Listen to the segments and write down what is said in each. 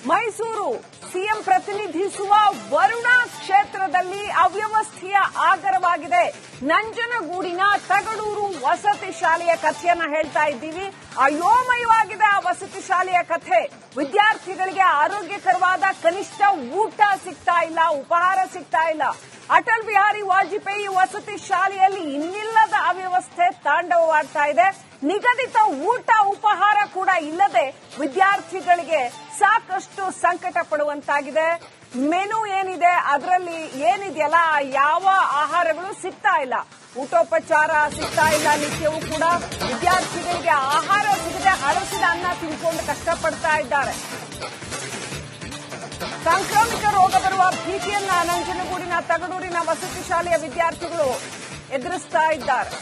Mysuru CM ಪ್ರತಿನಿಧಿಸುವ ವರುಣಾ ಕ್ಷೇತ್ರದಲ್ಲಿ ಅವ್ಯವಸ್ಥೆಯ ಆಗರವಾಗಿದೆ. ನಂಜನಗೂಡಿನ ತಗಡೂರು ವಸತಿ ಶಾಲೆಯ ಕಥೆಯನ್ನ ಹೇಳ್ತಾ ಇದ್ದೀವಿ. ಅಯೋಮಯವಾಗಿದೆ ಆ ವಸತಿ ಶಾಲೆಯ ಕಥೆ. ವಿದ್ಯಾರ್ಥಿಗಳಿಗೆ ಆರೋಗ್ಯಕರವಾದ ಕನಿಷ್ಠ ಊಟ ಸಿಗ್ತಾ ಇಲ್ಲ, ಉಪಹಾರ ಸಿಗ್ತಾ ಇಲ್ಲ. ಅಟಲ್ ಬಿಹಾರಿ ವಾಜಪೇಯಿ ವಸತಿ ಶಾಲೆಯಲ್ಲಿ ಇನ್ನಿಲ್ಲದ ಅವ್ಯವಸ್ಥೆ ತಾಂಡವವಾಡ್ತಾ ಇದೆ. ನಿಗದಿತ ಊಟ ಉಪಹಾರ ಕೂಡ ಇಲ್ಲದೆ ವಿದ್ಯಾರ್ಥಿಗಳಿಗೆ ಸಾಕಷ್ಟು ಸಂಕಟ ಪಡುವಂತಾಗಿದೆ. ಮೆನು ಏನಿದೆ ಅದರಲ್ಲಿ ಏನಿದೆಯಲ್ಲ ಯಾವ ಆಹಾರಗಳು ಸಿಗ್ತಾ ಇಲ್ಲ, ಊಟೋಪಚಾರ ಸಿಗ್ತಾ ಇಲ್ಲ. ನಿತ್ಯವೂ ಕೂಡ ವಿದ್ಯಾರ್ಥಿಗಳಿಗೆ ಆಹಾರ ಸಿಗದೆ ಹಳಸಿದ ಅನ್ನ ತಿನ್ಕೊಂಡು ಕಷ್ಟಪಡ್ತಾ ಇದ್ದಾರೆ. ಸಾಂಕ್ರಾಮಿಕ ರೋಗ ಬರುವ ಭೀತಿಯನ್ನ ನಂಜನಗೂಡಿನ ತಗಡೂರಿನ ವಸತಿ ಶಾಲೆಯ ವಿದ್ಯಾರ್ಥಿಗಳು ಎದುರಿಸ್ತಾ ಇದ್ದಾರೆ.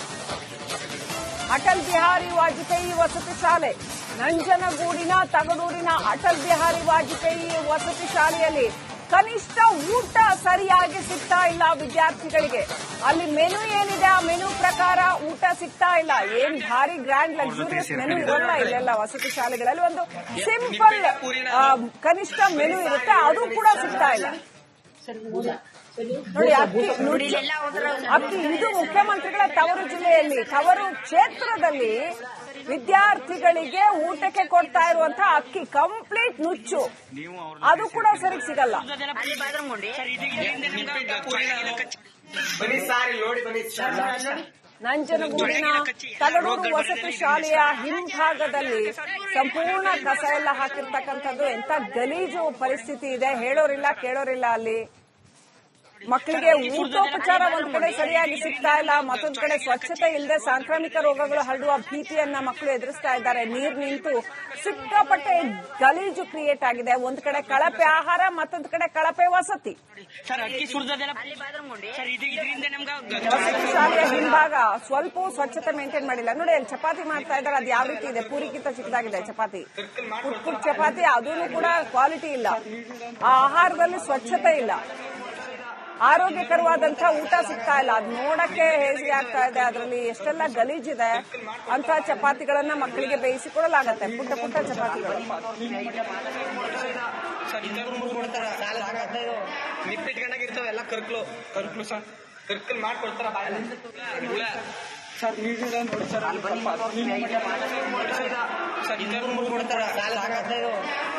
ಅಟಲ್ ಬಿಹಾರಿ ವಾಜಪೇಯಿ ವಸತಿ ಶಾಲೆ, ನಂಜನಗೂಡಿನ ತಗಡೂರಿನ ಅಟಲ್ ಬಿಹಾರಿ ವಾಜಪೇಯಿ ವಸತಿ ಶಾಲೆಯಲ್ಲಿ ಕನಿಷ್ಠ ಊಟ ಸರಿಯಾಗಿ ಸಿಗ್ತಾ ಇಲ್ಲ ವಿದ್ಯಾರ್ಥಿಗಳಿಗೆ. ಅಲ್ಲಿ ಮೆನು ಏನಿದೆ ಆ ಮೆನು ಪ್ರಕಾರ ಊಟ ಸಿಗ್ತಾ ಇಲ್ಲ. ಏನ್ ಭಾರಿ ಗ್ರ್ಯಾಂಡ್ ಲಕ್ಸುರಿಯಸ್ ಮೆನು ಇರಲ್ಲ ಇಲ್ಲೆಲ್ಲ ವಸತಿ ಶಾಲೆಗಳಲ್ಲಿ. ಒಂದು ಸಿಂಪಲ್ ಕನಿಷ್ಠ ಮೆನು ಇರುತ್ತೆ, ಅದು ಕೂಡ ಸಿಗ್ತಾ ಇಲ್ಲ. ನೋಡಿ ಅಕ್ಕಿ ಇದು ಮುಖ್ಯಮಂತ್ರಿಗಳ ತವರು ಜಿಲ್ಲೆಯಲ್ಲಿ, ತವರು ಕ್ಷೇತ್ರದಲ್ಲಿ ವಿದ್ಯಾರ್ಥಿಗಳಿಗೆ ಊಟಕ್ಕೆ ಕೊಡ್ತಾ ಇರುವಂತಹ ಅಕ್ಕಿ ಕಂಪ್ಲೀಟ್ ನುಚ್ಚು, ಅದು ಕೂಡ ಸರಿ ಸಿಗಲ್ಲ. ನಂಜನಗೂಡಿನ ತಗಡೂರು ವಸತಿ ಶಾಲೆಯ ಹಿಂಭಾಗದಲ್ಲಿ ಸಂಪೂರ್ಣ ಕಸ ಎಲ್ಲ ಹಾಕಿರ್ತಕ್ಕಂಥದ್ದು. ಎಂತ ಗಲೀಜು ಪರಿಸ್ಥಿತಿ ಇದೆ, ಹೇಳೋರಿಲ್ಲ ಕೇಳೋರಿಲ್ಲ. ಅಲ್ಲಿ ಮಕ್ಕಳಿಗೆ ಊಟೋಪಚಾರ ಒಂದ್ ಕಡೆ ಸರಿಯಾಗಿ ಸಿಗ್ತಾ ಇಲ್ಲ, ಮತ್ತೊಂದ್ ಕಡೆ ಸ್ವಚ್ಛತೆ ಇಲ್ಲದೆ ಸಾಂಕ್ರಾಮಿಕ ರೋಗಗಳು ಹರಡುವ ಭೀತಿಯನ್ನ ಮಕ್ಕಳು ಎದುರಿಸ್ತಾ ಇದ್ದಾರೆ. ನೀರು ನಿಂತು ಸಿಕ್ಕಾಪಟ್ಟೆ ಗಲೀಜು ಕ್ರಿಯೇಟ್ ಆಗಿದೆ. ಒಂದ್ ಕಡೆ ಕಳಪೆ ಆಹಾರ, ಮತ್ತೊಂದ್ ಕಡೆ ಕಳಪೆ ವಸತಿ. ವಸತಿ ಶಾಲೆಯ ಹಿಂಭಾಗ ಸ್ವಲ್ಪ ಸ್ವಚ್ಛತೆ ಮೇಂಟೈನ್ ಮಾಡಿಲ್ಲ. ನೋಡಿ ಅಲ್ಲಿ ಚಪಾತಿ ಮಾಡ್ತಾ ಇದ್ದಾರೆ, ಅದು ಯಾವ ರೀತಿ ಇದೆ, ಪೂರಿಗಿಂತ ಚಿಕ್ಕದಾಗಿದೆ ಚಪಾತಿ, ಪುಟ್ ಚಪಾತಿ. ಅದೂ ಕೂಡ ಕ್ವಾಲಿಟಿ ಇಲ್ಲ. ಆ ಆಹಾರದಲ್ಲಿ ಸ್ವಚ್ಛತೆ ಇಲ್ಲ, ಆರೋಗ್ಯಕರವಾದಂತಹ ಊಟ ಸಿಗ್ತಾ ಇಲ್ಲ. ಅದು ನೋಡಕ್ಕೆ ಹೇಸಿಗೆ ಆಗ್ತಾ ಇದೆ. ಅದರಲ್ಲಿ ಎಷ್ಟೆಲ್ಲ ಗಲೀಜಿದೆ. ಅಂತ ಚಪಾತಿಗಳನ್ನ ಮಕ್ಕಳಿಗೆ ಬೇಯಿಸಿಕೊಡಲಾಗತ್ತೆ, ಪುಟ್ಟ ಪುಟ್ಟ ಚಪಾತಿಗಳು. ನಿಪ್ಪಿಟ್ಕೊಂಡಾಗಿರ್ತಾವೆಲ್ಲ ಕರ್ಕಲು ಮಾಡ್ಕೊಡ್ತಾರ.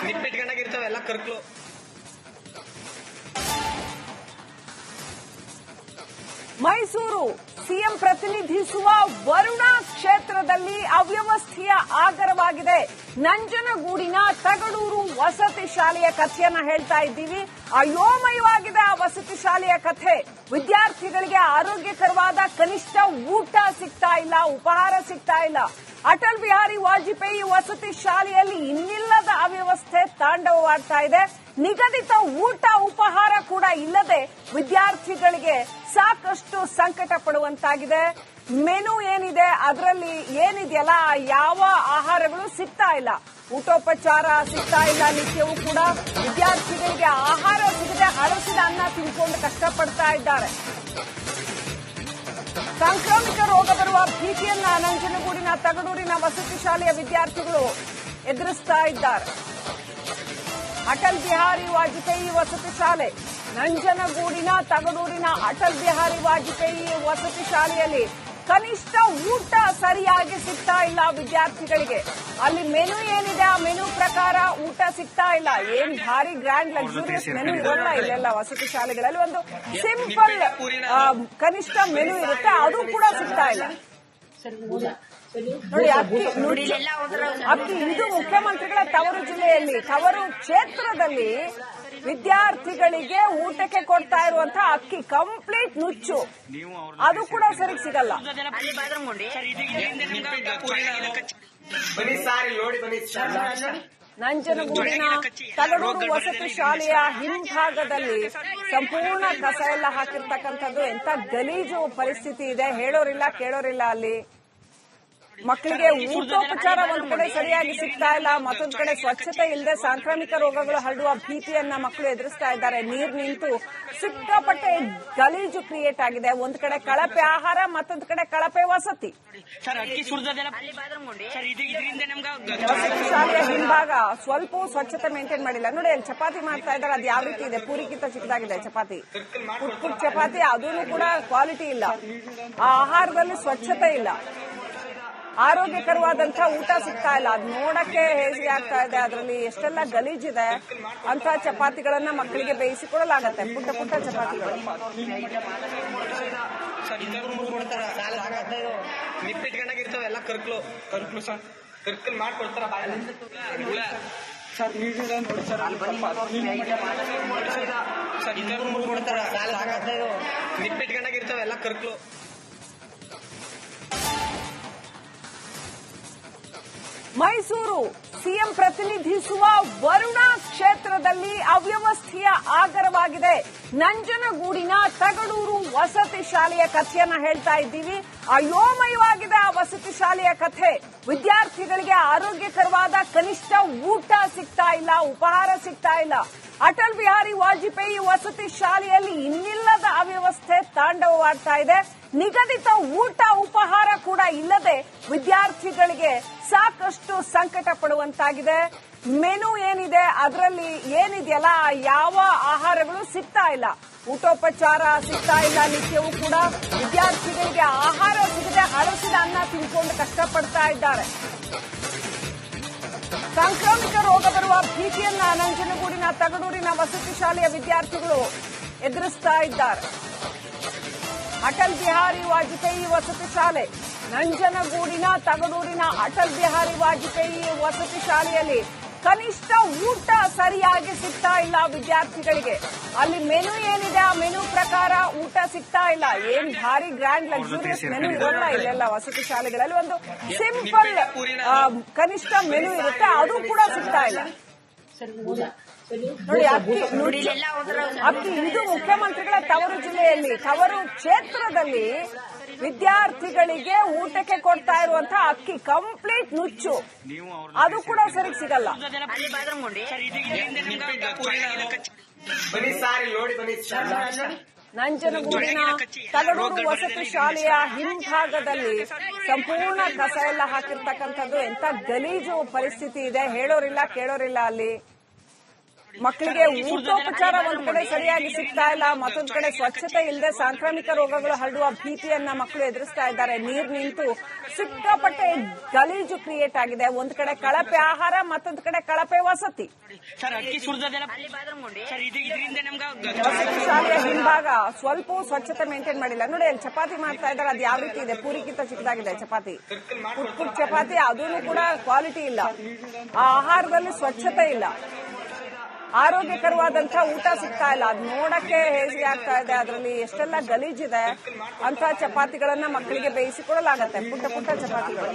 ನಿಪ್ಪಿಟ್ಕೊಂಡಾಗಿರ್ತಾವೆಲ್ಲ ಕರ್ಕಲು. ಮೈಸೂರು ಸಿಎಂ ಪ್ರತಿನಿಧಿಸುವ ವರುಣಾ ಕ್ಷೇತ್ರದಲ್ಲಿ ಅವ್ಯವಸ್ಥೆಯ ಆಗರವಾಗಿದೆ. ನಂಜನಗೂಡಿನ ತಗಡೂರು ವಸತಿ ಶಾಲೆಯ ಕಥೆಯನ್ನ ಹೇಳ್ತಾ ಇದ್ದೀವಿ. ಅಯೋಮಯವಾಗಿದೆ ಆ ವಸತಿ ಶಾಲೆಯ ಕಥೆ. ವಿದ್ಯಾರ್ಥಿಗಳಿಗೆ ಆರೋಗ್ಯಕರವಾದ ಕನಿಷ್ಠ ಊಟ ಸಿಗ್ತಾ ಇಲ್ಲ, ಉಪಹಾರ ಸಿಗ್ತಾ ಇಲ್ಲ. ಅಟಲ್ ಬಿಹಾರಿ ವಾಜಪೇಯಿ ವಸತಿ ಶಾಲೆಯಲ್ಲಿ ಇನ್ನಿಲ್ಲದ ಅವ್ಯವಸ್ಥೆ ತಾಂಡವವಾಡ್ತಾ ಇದೆ. ನಿಗದಿತ ಊಟ ಉಪಹಾರ ಕೂಡ ಇಲ್ಲದೆ ವಿದ್ಯಾರ್ಥಿಗಳಿಗೆ ಸಾಕಷ್ಟು ಸಂಕಟ ಪಡುವಂತಾಗಿದೆ. ಮೆನು ಏನಿದೆ ಅದರಲ್ಲಿ ಏನಿದೆಯಲ್ಲ ಯಾವ ಆಹಾರಗಳು ಸಿಗ್ತಾ ಇಲ್ಲ, ಊಟೋಪಚಾರ ಸಿಗ್ತಾ ಇಲ್ಲ. ನಿತ್ಯವೂ ಕೂಡ ವಿದ್ಯಾರ್ಥಿಗಳಿಗೆ ಆಹಾರ ಸಿಗದೆ ಹಳಸಿದ ಅನ್ನ ತಿನ್ಕೊಂಡು ಕಷ್ಟಪಡ್ತಾ ಇದ್ದಾರೆ. ಸಾಂಕ್ರಾಮಿಕ ರೋಗ ಬರುವ ಭೀತಿಯನ್ನ ನಂಜನಗೂಡಿನ ತಗಡೂರಿನ ವಸತಿ ಶಾಲೆಯ ವಿದ್ಯಾರ್ಥಿಗಳು ಎದುರಿಸ್ತಾ ಇದ್ದಾರೆ. ಅಟಲ್ ಬಿಹಾರಿ ವಾಜಪೇಯಿ ವಸತಿ ಶಾಲೆ, ನಂಜನಗೂಡಿನ ತಗಡೂರಿನ ಅಟಲ್ ಬಿಹಾರಿ ವಾಜಪೇಯಿ ವಸತಿ ಶಾಲೆಯಲ್ಲಿ ಕನಿಷ್ಠ ಊಟ ಸರಿಯಾಗಿ ಸಿಗ್ತಾ ಇಲ್ಲ ವಿದ್ಯಾರ್ಥಿಗಳಿಗೆ. ಅಲ್ಲಿ ಮೆನು ಏನಿದೆ ಆ ಮೆನು ಪ್ರಕಾರ ಊಟ ಸಿಗ್ತಾ ಇಲ್ಲ. ಏನ್ ಭಾರಿ ಗ್ರ್ಯಾಂಡ್ ಲಕ್ಸುರಿಯಸ್ ಮೆನು ಇರಲ್ಲ ಇಲ್ಲೆಲ್ಲ ವಸತಿ ಶಾಲೆಗಳಲ್ಲಿ. ಒಂದು ಸಿಂಪಲ್ ಕನಿಷ್ಠ ಮೆನು ಇರುತ್ತೆ, ಅದು ಕೂಡ ಸಿಗ್ತಾ ಇಲ್ಲ. ನೋಡಿ ಅಕ್ಕಿ ಇದು ಮುಖ್ಯಮಂತ್ರಿಗಳ ತವರು ಜಿಲ್ಲೆಯಲ್ಲಿ, ತವರು ಕ್ಷೇತ್ರದಲ್ಲಿ ವಿದ್ಯಾರ್ಥಿಗಳಿಗೆ ಊಟಕ್ಕೆ ಕೊಡ್ತಾ ಇರುವಂತಹ ಅಕ್ಕಿ ಕಂಪ್ಲೀಟ್ ನುಚ್ಚು, ಅದು ಕೂಡ ಸರಿ ಸಿಗಲ್ಲ. ನಂಜನಗೂಡಿನ ತಗಡೂರು ವಸತಿ ಶಾಲೆಯ ಹಿಂಭಾಗದಲ್ಲಿ ಸಂಪೂರ್ಣ ಕಸ ಎಲ್ಲ ಹಾಕಿರ್ತಕ್ಕಂಥದ್ದು. ಎಂತ ಗಲೀಜು ಪರಿಸ್ಥಿತಿ ಇದೆ, ಹೇಳೋರಿಲ್ಲ ಕೇಳೋರಿಲ್ಲ. ಅಲ್ಲಿ ಮಕ್ಕಳಿಗೆ ಊಟೋಪಚಾರ ಒಂದ್ ಕಡೆ ಸರಿಯಾಗಿ ಸಿಗ್ತಾ ಇಲ್ಲ, ಮತ್ತೊಂದ್ ಕಡೆ ಸ್ವಚ್ಛತೆ ಇಲ್ಲದೆ ಸಾಂಕ್ರಾಮಿಕ ರೋಗಗಳು ಹರಡುವ ಭೀತಿಯನ್ನ ಮಕ್ಕಳು ಎದುರಿಸ್ತಾ ಇದ್ದಾರೆ. ನೀರ್ ನಿಂತು ಸಿಕ್ಕಾಪಟ್ಟೆ ಗಲೀಜು ಕ್ರಿಯೇಟ್ ಆಗಿದೆ. ಒಂದ್ ಕಡೆ ಕಳಪೆ ಆಹಾರ, ಮತ್ತೊಂದ್ ಕಡೆ ಕಳಪೆ ವಸತಿ. ವಸತಿ ಶಾಲೆಯ ಹಿಂಭಾಗ ಸ್ವಲ್ಪ ಸ್ವಚ್ಛತೆ ಮೇಂಟೈನ್ ಮಾಡಿಲ್ಲ. ನೋಡಿ ಅಲ್ಲಿ ಚಪಾತಿ ಮಾಡ್ತಾ ಇದ್ದಾರೆ, ಅದು ಯಾವ ರೀತಿ ಇದೆ, ಪೂರಿಗಿಂತ ಚಿಕ್ಕದಾಗಿದೆ ಚಪಾತಿ. ಪುಟ್ ಚಪಾತಿ, ಅದೂ ಕೂಡ ಕ್ವಾಲಿಟಿ ಇಲ್ಲ. ಆ ಆಹಾರದಲ್ಲಿ ಸ್ವಚ್ಛತೆ ಇಲ್ಲ, ಆರೋಗ್ಯಕರವಾದಂತಹ ಊಟ ಸಿಗ್ತಾ ಇಲ್ಲ. ಅದು ನೋಡಕ್ಕೆ ಹೇಸಿ ಆಗ್ತಾ ಇದೆ. ಅದರಲ್ಲಿ ಎಷ್ಟೆಲ್ಲ ಗಲೀಜಿದೆ. ಅಂತ ಚಪಾತಿಗಳನ್ನ ಮಕ್ಕಳಿಗೆ ಬೇಯಿಸಿಕೊಡಲಾಗತ್ತೆ, ಪುಟ್ಟ ಪುಟ್ಟ ಚಪಾತಿಗಳು. ನಿಪ್ಪಿಟ್ಕೊಂಡಾಗಿರ್ತಾವ ಎಲ್ಲ ಕರ್ಕ್ಲು ಸರ್, ಕರ್ಕಲ್ ಮಾಡ್ಕೊಡ್ತಾರ ಸರ್. ನಿಪ್ಪಿಟ್ಕೊಂಡಾಗಿರ್ತಾವ ಎಲ್ಲ ಕರ್ಕ್ಲು. ಮೈಸೂರು ಸಿಎಂ ಪ್ರತಿನಿಧಿಸುವ ವರುಣಾ ಕ್ಷೇತ್ರದಲ್ಲಿ ಅವ್ಯವಸ್ಥೆಯ ಆಗರವಾಗಿದೆ. ನಂಜನಗೂಡಿನ ತಗಡೂರು ವಸತಿ ಶಾಲೆಯ ಕಥೆಯನ್ನ ಹೇಳ್ತಾ ಇದ್ದೀವಿ. ಅಯೋಮಯವಾಗಿದೆ ಆ ವಸತಿ ಶಾಲೆಯ ಕಥೆ. ವಿದ್ಯಾರ್ಥಿಗಳಿಗೆ ಆರೋಗ್ಯಕರವಾದ ಕನಿಷ್ಠ ಊಟ ಸಿಗ್ತಾ ಇಲ್ಲ, ಉಪಹಾರ ಸಿಗ್ತಾ ಇಲ್ಲ. ಅಟಲ್ ಬಿಹಾರಿ ವಾಜಪೇಯಿ ವಸತಿ ಶಾಲೆಯಲ್ಲಿ ಇನ್ನಿಲ್ಲದ ಅವ್ಯವಸ್ಥೆ ತಾಂಡವವಾಡ್ತಾ ಇದೆ. ನಿಗದಿತ ಊಟ ಉಪಹಾರ ಕೂಡ ಇಲ್ಲದೆ ವಿದ್ಯಾರ್ಥಿಗಳಿಗೆ ಸಾಕಷ್ಟು ಸಂಕಟ ಪಡುವಂತಾಗಿದೆ. ಮೆನು ಏನಿದೆ ಅದರಲ್ಲಿ ಏನಿದೆಯಲ್ಲ, ಯಾವ ಆಹಾರಗಳು ಸಿಗ್ತಾ ಇಲ್ಲ, ಊಟೋಪಚಾರ ಸಿಗ್ತಾ ಇಲ್ಲ. ನಿತ್ಯವೂ ಕೂಡ ವಿದ್ಯಾರ್ಥಿಗಳಿಗೆ ಆಹಾರ ಸಿಗದೆ ಹಳಸಿದ ಅನ್ನ ತಿನ್ಕೊಂಡು ಕಷ್ಟಪಡ್ತಾ ಇದ್ದಾರೆ. ಸಾಂಕ್ರಾಮಿಕ ರೋಗ ಬರುವ ಭೀತಿಯನ್ನ ನಂಜನಗೂಡಿನ ತಗಡೂರಿನ ವಸತಿ ಶಾಲೆಯ ವಿದ್ಯಾರ್ಥಿಗಳು ಎದುರಿಸ್ತಾ ಇದ್ದಾರೆ. ಅಟಲ್ ಬಿಹಾರಿ ವಾಜಪೇಯಿ ವಸತಿ ಶಾಲೆ, ನಂಜನಗೂಡಿನ ತಗಡೂರಿನ ಅಟಲ್ ಬಿಹಾರಿ ವಾಜಪೇಯಿ ವಸತಿ ಶಾಲೆಯಲ್ಲಿ ಕನಿಷ್ಠ ಊಟ ಸರಿಯಾಗಿ ಸಿಗ್ತಾ ಇಲ್ಲ ವಿದ್ಯಾರ್ಥಿಗಳಿಗೆ. ಅಲ್ಲಿ ಮೆನು ಏನಿದೆ ಆ ಮೆನು ಪ್ರಕಾರ ಊಟ ಸಿಗ್ತಾ ಇಲ್ಲ. ಏನ್ ಭಾರಿ ಗ್ರ್ಯಾಂಡ್ ಲಕ್ಸುರಿಯಸ್ ಮೆನು ಇರಲ್ಲ ಇಲ್ಲೆಲ್ಲ ವಸತಿ ಶಾಲೆಗಳಲ್ಲಿ. ಒಂದು ಸಿಂಪಲ್ ಕನಿಷ್ಠ ಮೆನು ಇರುತ್ತೆ, ಅದು ಕೂಡ ಸಿಗ್ತಾ ಇಲ್ಲ. ನೋಡಿ ಅಕ್ಕಿ ಇದು ಮುಖ್ಯಮಂತ್ರಿಗಳ ತವರು ಜಿಲ್ಲೆಯಲ್ಲಿ, ತವರು ಕ್ಷೇತ್ರದಲ್ಲಿ ವಿದ್ಯಾರ್ಥಿಗಳಿಗೆ ಊಟಕ್ಕೆ ಕೊಡ್ತಾ ಇರುವಂತಹ ಅಕ್ಕಿ ಕಂಪ್ಲೀಟ್ ನುಚ್ಚು, ಅದು ಕೂಡ ಸರಿಗೆ ಸಿಗಲ್ಲ. ನಂಜನಗೂಡಿನ ತಗಡೂರು ವಸತಿ ಶಾಲೆಯ ಹಿಂಭಾಗದಲ್ಲಿ ಸಂಪೂರ್ಣ ಕಸ ಎಲ್ಲ ಹಾಕಿರ್ತಕ್ಕಂಥದ್ದು. ಎಂತ ಗಲೀಜು ಪರಿಸ್ಥಿತಿ ಇದೆ, ಹೇಳೋರಿಲ್ಲ ಕೇಳೋರಿಲ್ಲ. ಅಲ್ಲಿ ಮಕ್ಕಳಿಗೆ ಊಟೋಪಚಾರ ಒಂದ್ ಕಡೆ ಸರಿಯಾಗಿ ಸಿಗ್ತಾ ಇಲ್ಲ, ಮತ್ತೊಂದ್ ಕಡೆ ಸ್ವಚ್ಛತೆ ಇಲ್ಲದೆ ಸಾಂಕ್ರಾಮಿಕ ರೋಗಗಳು ಹರಡುವ ಭೀತಿಯನ್ನ ಮಕ್ಕಳು ಎದುರಿಸ್ತಾ ಇದ್ದಾರೆ. ನೀರ್ ನಿಂತು ಸಿಕ್ಕಾಪಟ್ಟೆ ಗಲೀಜು ಕ್ರಿಯೇಟ್ ಆಗಿದೆ. ಒಂದ್ ಕಡೆ ಕಳಪೆ ಆಹಾರ, ಮತ್ತೊಂದ್ ಕಡೆ ಕಳಪೆ ವಸತಿ. ವಸತಿ ಶಾಲೆಯ ಹಿಂಭಾಗ ಸ್ವಲ್ಪ ಸ್ವಚ್ಛತೆ ಮೇಂಟೈನ್ ಮಾಡಿಲ್ಲ. ನೋಡಿ ಅಲ್ಲಿ ಚಪಾತಿ ಮಾಡ್ತಾ ಇದ್ದಾರೆ, ಅದು ಯಾವ ರೀತಿ ಇದೆ, ಪೂರಿಗಿಂತ ಚಿಕ್ಕದಾಗಿದೆ ಚಪಾತಿ. ಪುಟ್ ಚಪಾತಿ, ಅದೂ ಕೂಡ ಕ್ವಾಲಿಟಿ ಇಲ್ಲ. ಆ ಆಹಾರದಲ್ಲಿ ಸ್ವಚ್ಛತೆ ಇಲ್ಲ, ಆರೋಗ್ಯಕರವಾದಂತಹ ಊಟ ಸಿಗ್ತಾ ಇಲ್ಲ. ಅದು ನೋಡಕ್ಕೆ ಹೇಸಿ ಆಗ್ತಾ ಇದೆ. ಅದರಲ್ಲಿ ಎಷ್ಟೆಲ್ಲ ಗಲೀಜಿದೆ. ಅಂತ ಚಪಾತಿಗಳನ್ನ ಮಕ್ಕಳಿಗೆ ಬೇಯಿಸಿಕೊಡಲಾಗತ್ತೆ, ಪುಟ್ಟ ಪುಟ್ಟ ಚಪಾತಿಗಳು.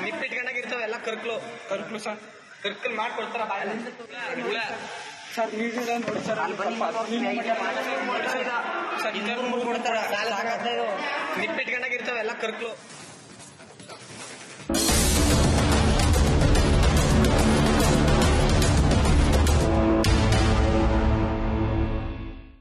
ನಿಪ್ಪಿಟ್ಕೊಂಡಾಗಿರ್ತಾವ ಎಲ್ಲ ಕರ್ಕ್ಲು ಸರ್, ಕರ್ಕಲ್ ಮಾಡ್ಕೊಡ್ತಾರ ನಿಪ್ಪಿಟ್ಕೊಂಡಾಗಿರ್ತಾವ ಎಲ್ಲ ಕರ್ಕ್ಲು.